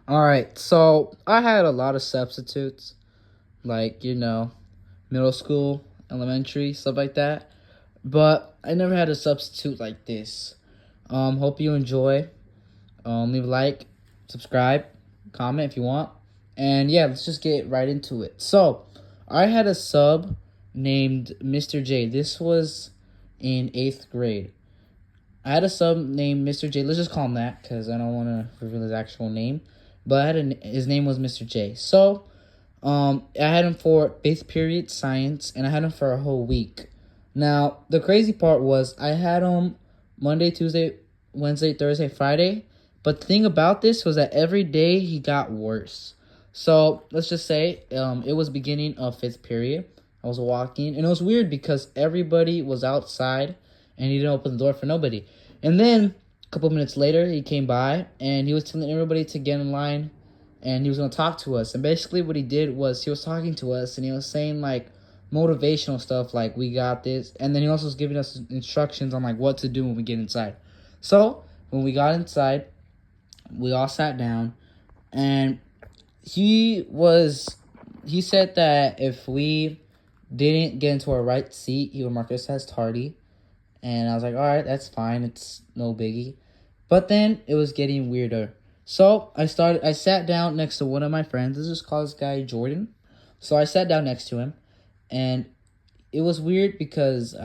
All right, so I had a lot of substitutes, like, middle school, elementary, stuff like that. But I never had a substitute like this. Hope you enjoy. Leave a like, subscribe, comment if you want. And yeah, let's just get right into it. So, I had a sub named Mr. J. This was in 8th grade. I had a sub named Mr. J. Let's just call him that because I don't want to reveal his actual name. But his name was Mr. J. So, I had him for 8th period science, and I had him for a whole week. Now, the crazy part was I had him Monday, Tuesday, Wednesday, Thursday, Friday. But the thing about this was that every day he got worse. So let's just say it was beginning of 5th period. I was walking, and it was weird because everybody was outside, and he didn't open the door for nobody. And then a couple minutes later, he came by, and he was telling everybody to get in line, and he was going to talk to us. And basically what he did was he was talking to us, and he was saying, like, motivational stuff, like, we got this. And then he also was giving us instructions on, like, what to do when we get inside. So when we got inside, we all sat down, and he said that if we didn't get into our right seat, he would mark us as tardy. And I was like, all right, that's fine. It's no biggie. But then it was getting weirder. So I sat down next to one of my friends. Let's just call this guy Jordan. So I sat down next to him, and it was weird because,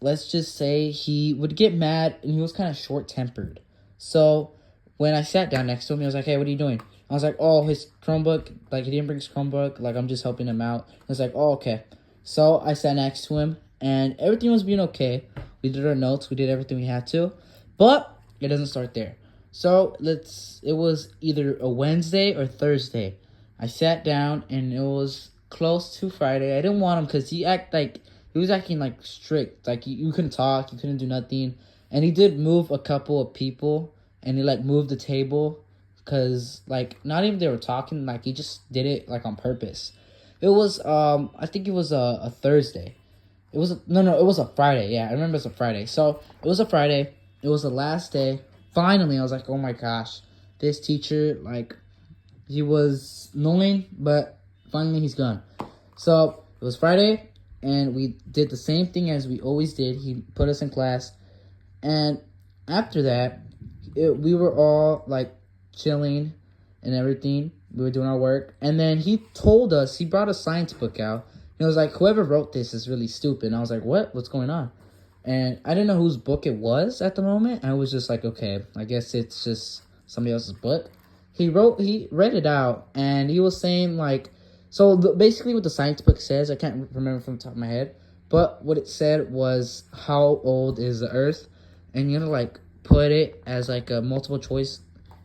let's just say he would get mad, and he was kind of short-tempered. So when I sat down next to him, he was like, hey, what are you doing? I was like, oh, his Chromebook, like, he didn't bring his Chromebook, like, I'm just helping him out. He was like, oh, okay. So I sat next to him, and everything was being okay. We did our notes, we did everything we had to, but it doesn't start there. So it was either a Wednesday or Thursday. I sat down, and it was close to Friday. I didn't want him because he was acting like strict. Like you couldn't talk, you couldn't do nothing. And he did move a couple of people, and he like moved the table because like not even they were talking. Like he just did it like on purpose. It was I think it was a Thursday. It was no, it was a Friday. Yeah, I remember it was a Friday. So it was a Friday. It was the last day. Finally, I was like, oh my gosh, this teacher, like, he was annoying, but finally he's gone. So it was Friday, and we did the same thing as we always did. He put us in class, and after that, we were all like chilling and everything. We were doing our work, and then he brought a science book out. And it was like, whoever wrote this is really stupid. And I was like, what? What's going on? And I didn't know whose book it was at the moment. I was just like, okay, I guess it's just somebody else's book. He read it out, and he was saying, like, basically what the science book says, I can't remember from the top of my head, but what it said was, how old is the Earth? And you had to, like, put it as, like, a multiple choice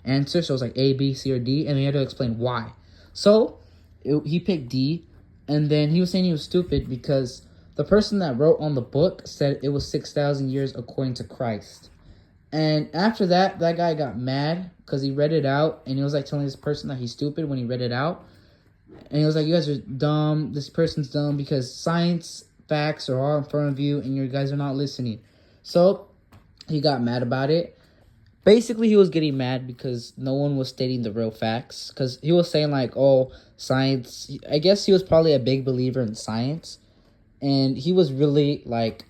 answer, so it was, like, A, B, C, or D, and then you had to explain why. So, he picked D, and then he was saying he was stupid because the person that wrote on the book said it was 6,000 years according to Christ. And after that guy got mad because he read it out, and he was like telling this person that he's stupid when he read it out. And he was like, you guys are dumb. This person's dumb because science facts are all in front of you, and you guys are not listening. So he got mad about it. Basically, he was getting mad because no one was stating the real facts. Because he was saying, like, oh, science. I guess he was probably a big believer in science. And he was really, like,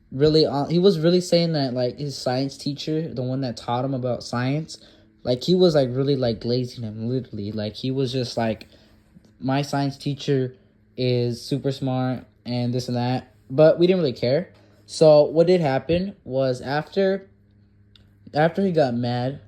he was really saying that, like, his science teacher, the one that taught him about science, like, he was, like, really, like, glazing him, literally. Like, he was just, like, my science teacher is super smart and this and that. But we didn't really care. So what did happen was after he got mad,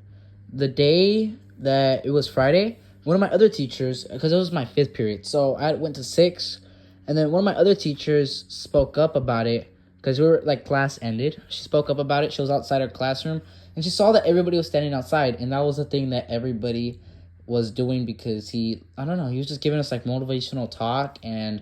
the day that it was Friday, one of my other teachers, because it was my 5th period, so I went to 6th, and then one of my other teachers spoke up about it, because class ended. She spoke up about it. She was outside her classroom, and she saw that everybody was standing outside, and that was the thing that everybody was doing because he was just giving us, like, motivational talk, and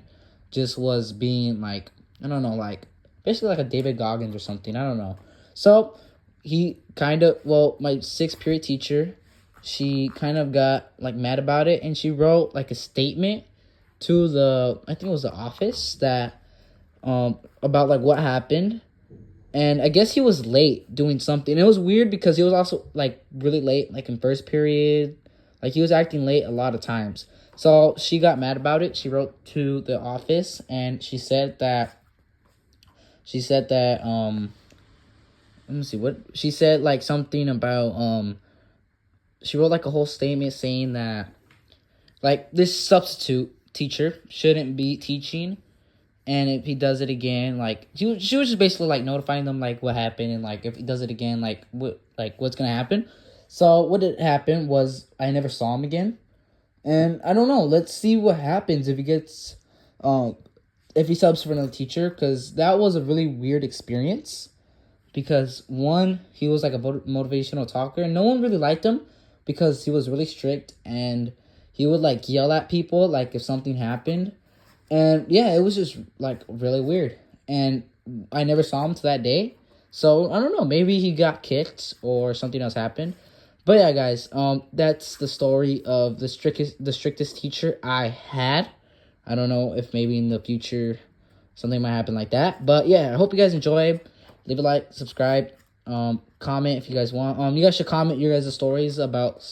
just was being, like, like, basically like a David Goggins or something. I don't know. So he my 6th period teacher, she kind of got, like, mad about it, and she wrote, like, a statement to I think it was the office that, about, like, what happened. And I guess he was late doing something. It was weird because he was also like really late, like in first period. Like he was acting late a lot of times. So she got mad about it. She wrote to the office and she said that let me see what she said, like something about she wrote like a whole statement saying that like this substitute teacher shouldn't be teaching, and if he does it again, like she was just basically like notifying them like what happened, and like if he does it again, like what's gonna happen. So what had happened was I never saw him again, and I don't know. Let's see what happens if he gets, if he subs for another teacher, because that was a really weird experience. Because one, he was like a motivational talker, and no one really liked him because he was really strict and he would like yell at people like if something happened. And yeah, it was just like really weird. And I never saw him to that day. So I don't know, maybe he got kicked or something else happened. But yeah, guys, that's the story of the strictest teacher I had. I don't know if maybe in the future something might happen like that. But yeah, I hope you guys enjoy. Leave a like, subscribe, comment if you guys want. You guys should comment your guys' stories about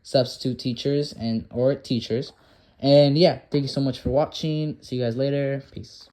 substitute teachers or teachers. And yeah, thank you so much for watching. See you guys later. Peace.